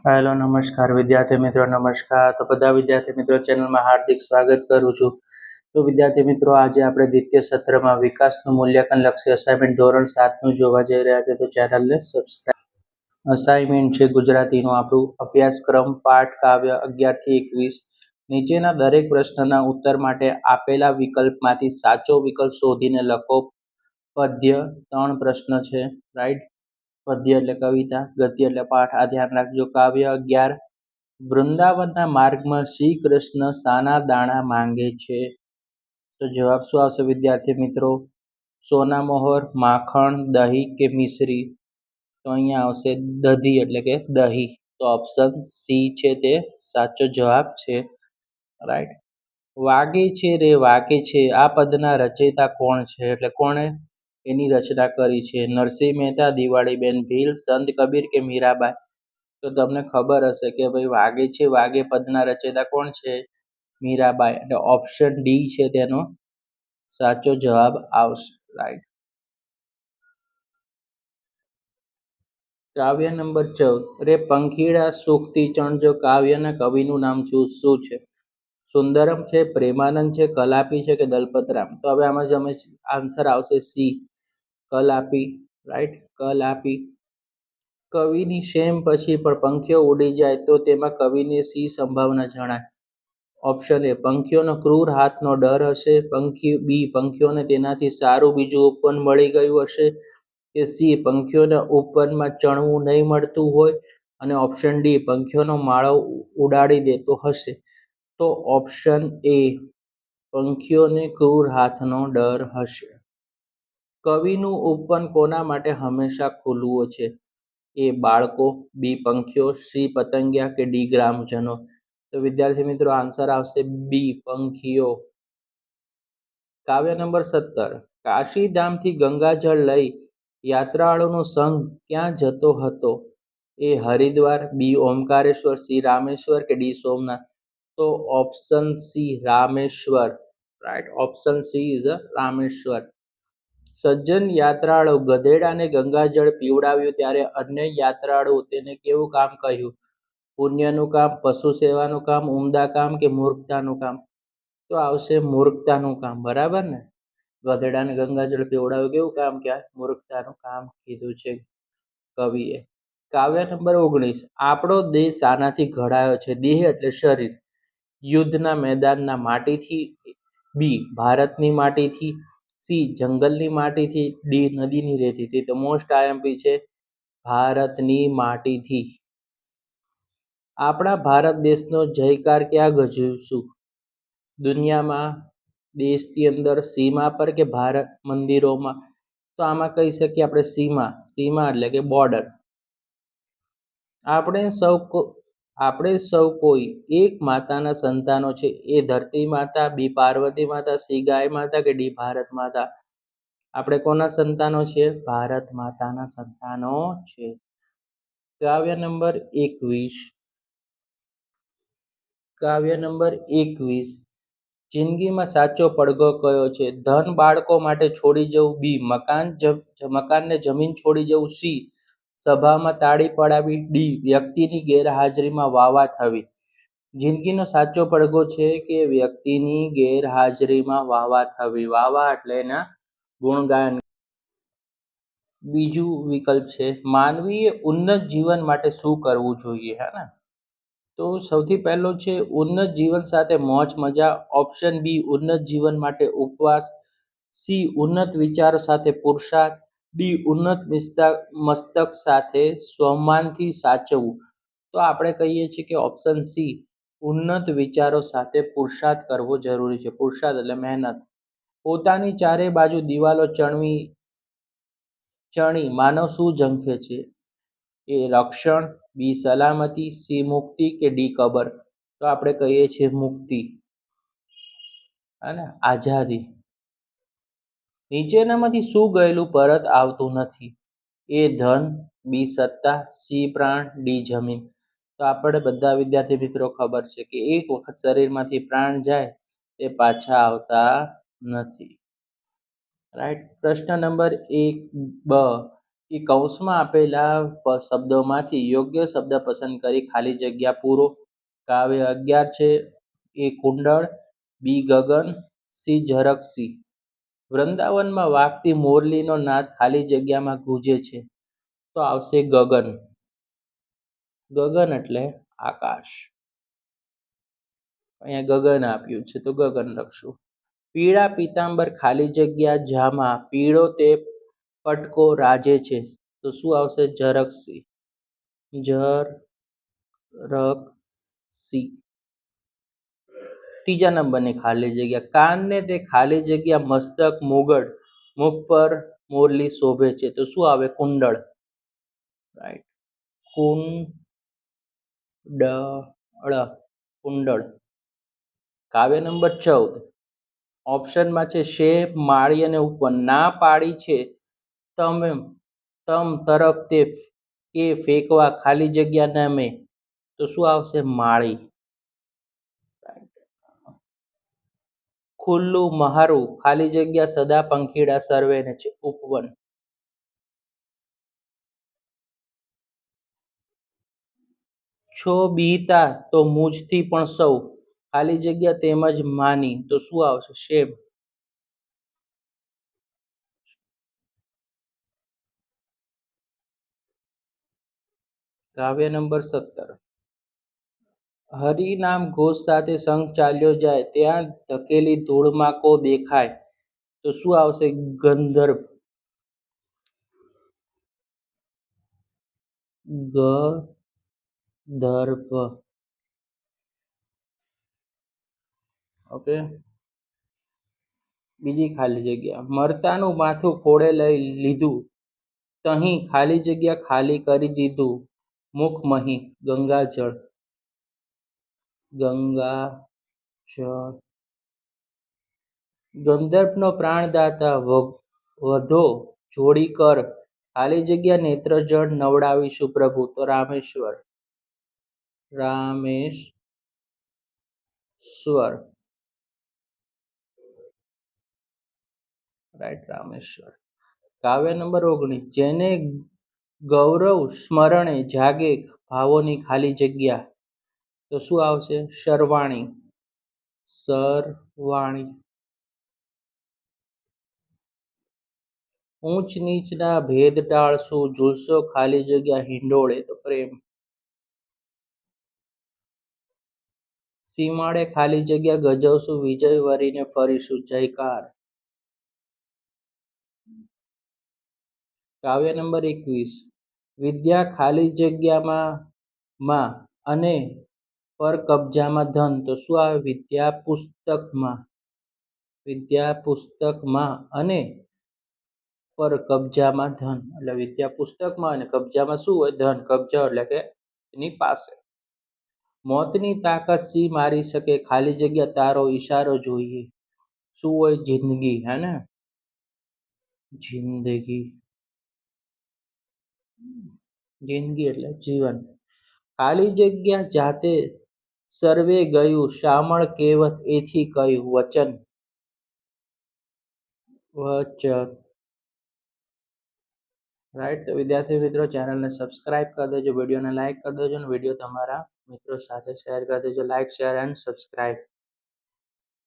Hello નમસ્કાર વિદ્યાર્થી મિત્રો નમસ્કાર. તો બધા વિદ્યાર્થી મિત્રો ચેનલમાં હાર્દિક સ્વાગત કરું છું. તો વિદ્યાર્થી મિત્રો આજે આપણે દ્વિતીય સત્રમાં વિકાસનું મૂલ્યાંકન લક્ષી અસાઇનમેન્ટ ધોરણ 7નું જોવા જઈ રહ્યા છે. તો ચેનલને સબસ્ક્રાઇબ. અસાઇનમેન્ટ છે ગુજરાતીનું આપણું અભ્યાસક્રમ પાઠ કાવ્ય 11 થી 21. નીચેના દરેક પ્રશ્નના ઉત્તર માટે આપેલા વિકલ્પમાંથી સાચો વિકલ્પ શોધીને લખો. પદ્ય 3 પ્રશ્ન છે, રાઈટ. પદ્ય એટલે કવિતા, ગદ્ય એટલે પાઠ. આ ધ્યાન રાખજો. કાવ્ય 11. વૃંદાવનના માર્ગમાં શ્રી કૃષ્ણ સાના દાણા માંગે છે? તો જવાબ શું આવશે વિદ્યાર્થી મિત્રો? સોના મોહર, માખણ, દહીં કે મિશ્રી? તો અહીંયા આવશે દધી એટલે કે દહીં. તો ઓપ્શન સી છે તે સાચો જવાબ છે, રાઈટ. વાગે છે રે વાગે છે, આ પદના રચયિતા કોણ છે? એટલે કોણે એની રચના કરી છે? નરસિંહ મહેતા, દિવાળીબેન ભીલ, સંત કબીર કે મીરાબાઈ? તો તમને ખબર હશે કે ભાઈ વાગે છે વાગે પદના રચયિતા કોણ છે? મીરાબાઈ. એટલે ઓપ્શન ડી છે તેનો સાચો જવાબ આવશે, રાઈટ. કાવ્ય નંબર 14. રે પંખીડા સુખથી ચણજો કાવ્યના કવિનું નામ શું છે? સુંદરમ છે, પ્રેમાનંદ છે, કલાપી છે કે દલપતરામ? તો હવે આમાં જ આન્સર આવશે સી, કલાપી, રાઈટ. કલાપી. કવિની શેમ પછી પણ પંખીઓ ઉડી જાય તો તેમાં કવિને સી સંભાવના જણાય? ઓપ્શન એ પંખીઓનો ક્રૂર હાથનો ડર હશે, બી પંખીઓને તેનાથી સારું બીજું ઉપવન મળી ગયું હશે, કે સી પંખીઓને ઉપવનમાં ચણવું નહીં મળતું હોય, અને ઓપ્શન ડી પંખીઓનો માળો ઉડાડી દેતો હશે. તો ઓપ્શન એ પંખીઓને ક્રૂર હાથનો ડર હશે. કવિનું ઉપવન કોના માટે હંમેશા ખુલ્લું છે? એ બાળકો, બી પંખીઓ, સી પતંગિયા કે ડી ગ્રામજનો? તો વિદ્યાર્થી મિત્રો આન્સર આવશે બી પંખીઓ. કાવ્ય નંબર 17. કાશીધામથી ગંગાજળ લઈ યાત્રાળુનો સંઘ ક્યાં જતો હતો? એ હરિદ્વાર, બી ઓમકારેશ્વર, સી રામેશ્વર કે ડી સોમનાથ? તો option C Rameshwar, right. Option she is Rameshwar. સજ્જન યાત્રાળુ ગધેડાને ગંગાજળ પીવડાવ્યું ત્યારે અન્ય યાત્રાળુ તેને કેવું કામ કહ્યું? પુણ્યનું કામ, પશુ સેવાનું કામ, ઉમદા કામ કે મૂર્ખતાનું કામ? તો આવશે મૂર્ખતાનું કામ, બરાબર ને. ગધેડાને ગંગાજળ પીવડાવ્યું કેવું કામ કહેવાય? મૂર્ખતાનું કામ કીધું છે કવિએ. કાવ્ય નંબર 19. આપણો દેહ શાનાથી ઘડાયો છે? દેહ એટલે શરીર. યુદ્ધના મેદાનના માટીથી, બી ભારતની માટીથી, સી જંગલની માટીથી, ડી નદીની રેતીથી? તો મોસ્ટ આઈએમપી છે ભારતની માટીથી. આપણા ભારત દેશનો જયકાર ક્યાં ગજવીશું? દુનિયામાં, દેશની અંદર, સીમા પર કે ભારત મંદિરોમાં? તો આમાં કહી શકીએ આપણે સીમા. સીમા એટલે કે બોર્ડર. આપણે સૌ કોઈ એક માતાના સંતાનો છે. એ ધરતી માતા, બી પાર્વતી માતા, સી ગાય માતા કે ડી ભારત માતા? આપણે કોના સંતાનો છે? ભારત માતાના સંતાનો છે. કાવ્ય નંબર 21. કાવ્ય નંબર 21. જિંદગીમાં સાચો પડઘો કયો છે? ધન બાળકો માટે છોડી જવું, બી મકાનને જમીન છોડી જવું, સી સભામાં તાળી પડાવી, ડી વ્યક્તિની ગેરહાજરીમાં વાવા થવી? જિંદગીનો સાચો પડઘો છે કે વ્યક્તિની ગેરહાજરીમાં વાવા થવી. વાવા એટલે એના ગુણગાન. બીજું વિકલ્પ છે માનવીએ ઉન્નત જીવન માટે શું કરવું જોઈએ, હે ને. તો સૌથી પહેલો છે ઉન્નત જીવન સાથે મોજ મજા. ઓપ્શન બી ઉન્નત જીવન માટે ઉપવાસ, સી ઉન્નત વિચારો સાથે પુરુષાર્થ, ડી ઉન્નત મસ્તક સાથે સ્વમાનથી સાચવવું? તો આપણે કહીએ છીએ કે ઓપ્શન સી ઉન્નત વિચારો સાથે પુરુષાર્થ કરવો જરૂરી છે. પુરુષાર્થ એટલે મહેનત. પોતાની ચારે બાજુ દિવાલો ચણી માનવ શું ઝંખે છે? એ રક્ષણ, બી સલામતી, સી મુક્તિ કે ડી કબર? તો આપણે કહીએ છીએ મુક્તિ, અને આઝાદી. નીચેનામાંથી શું ગયેલું પરત આવતું નથી? એ ધન, બી સત્તા, સી પ્રાણ, ડી જમીન? તો આપણે બધા વિદ્યાર્થી મિત્રો ખબર છે કે એક વખત શરીરમાંથી પ્રાણ જાય તે પાછા આવતા નથી, રાઈટ. પ્રશ્ન નંબર 1 બ. કે કૌંસમાં આપેલા શબ્દોમાંથી યોગ્ય શબ્દ પસંદ કરી ખાલી જગ્યા પૂરો. કાવ્ય 11 છે. એ કુંડળ, બી ગગન, સી ઝરકસી. વૃંદાવનમાં વાગતી મોરલીનો નાદ ખાલી જગ્યામાં ગુંજે છે, તો આવશે ગગન. ગગન એટલે આકાશ. અહીંયા ગગન આપ્યું છે તો ગગન લખશું. પીળા પીતાંબર ખાલી જગ્યા જામાં પીળો તે પટકો રાજે છે, તો શું આવશે? ઝરકસી. ઝરકસી. ત્રીજા નંબરની ખાલી જગ્યા કાનને તે ખાલી જગ્યા મસ્તક મુગટ મુખ પર મોરલી શોભે છે, તો શું આવે? કુંડળ. રાઈટ. કુંડળ. કુંડળ. કાવ્ય નંબર 14. ઓપ્શનમાં છે શે, માળી અને ઉપવન. ના પાડી છે તમ તરફ તે કે ફેંકવા ખાલી જગ્યા નામે, તો શું આવશે? માળી. ખુલ્લું મહારું ખાલી જગ્યા સદા પંખીડા સર્વેને છે, ઉપવન. છો બીતા તો મુજથી પણ સૌ ખાલી જગ્યા તેમજ માની, તો શું આવશે? શેમ. કાવ્ય નંબર 17. હરિનામ ઘોષ સાથે સંઘ ચાલ્યો જાય ત્યાં ધકેલી ધૂળમાં કો દેખાય, તો શું આવશે? ગંધર્વ. ગંધર્વ. ઓકે. બીજી ખાલી જગ્યા મરતાનું માથું ફોડે લઈ લીધું તહીં ખાલી જગ્યા ખાલી કરી દીધું મુખ મહી, ગંગાજળ. ગંગાજળ. ગંધર્વનો પ્રાણદાતા વધો જોડી કર ખાલી જગ્યા નેત્રજળ નવડાવીશું પ્રભુ, તો રામેશ્વર. રામેશ્વર. રાઈટ. રામેશ્વર. કાવ્ય નંબર 19. જેને ગૌરવ સ્મરણે જાગે ભાવોની ખાલી જગ્યા, તો શું આવશે? શર્વાણી. સરવાણી. ઊંચ નીચના ભેદ ટાળશું ઝૂલશો ખાલી જગ્યા હિંડોળે, તો પ્રેમ. સીમાડે ખાલી જગ્યા ગજવશું વિજય વરીને ફરીશું, જયકાર. કાવ્ય નંબર 21. વિદ્યા ખાલી જગ્યામાં અને પર કબજામાં ધન, તો શું આવે? વિદ્યા પુસ્તકમાં. વિદ્યા પુસ્તકમાં અને પર કબજામાં ધન, એટલે વિદ્યા પુસ્તકમાં અને કબજામાં શું હોય? ધન. કબજા એટલે કે એની પાસે. મોતની તાકાત સી મારી શકે ખાલી જગ્યા તારો ઈશારો જોઈએ, શું હોય? જિંદગી. હે ને? જિંદગી. જિંદગી એટલે જીવન. ખાલી જગ્યા જાતે સર્વે ગયું શામળ કહેવત એથી કયું, વચન. વચન. રાઈટ. તો વિદ્યાર્થી મિત્રો, ચેનલને સબસ્ક્રાઇબ કરી દેજો, વિડીયોને લાઇક કરી દેજો અને વિડીયો તમારા મિત્રો સાથે શેર કરી દેજો. Like, share and subscribe.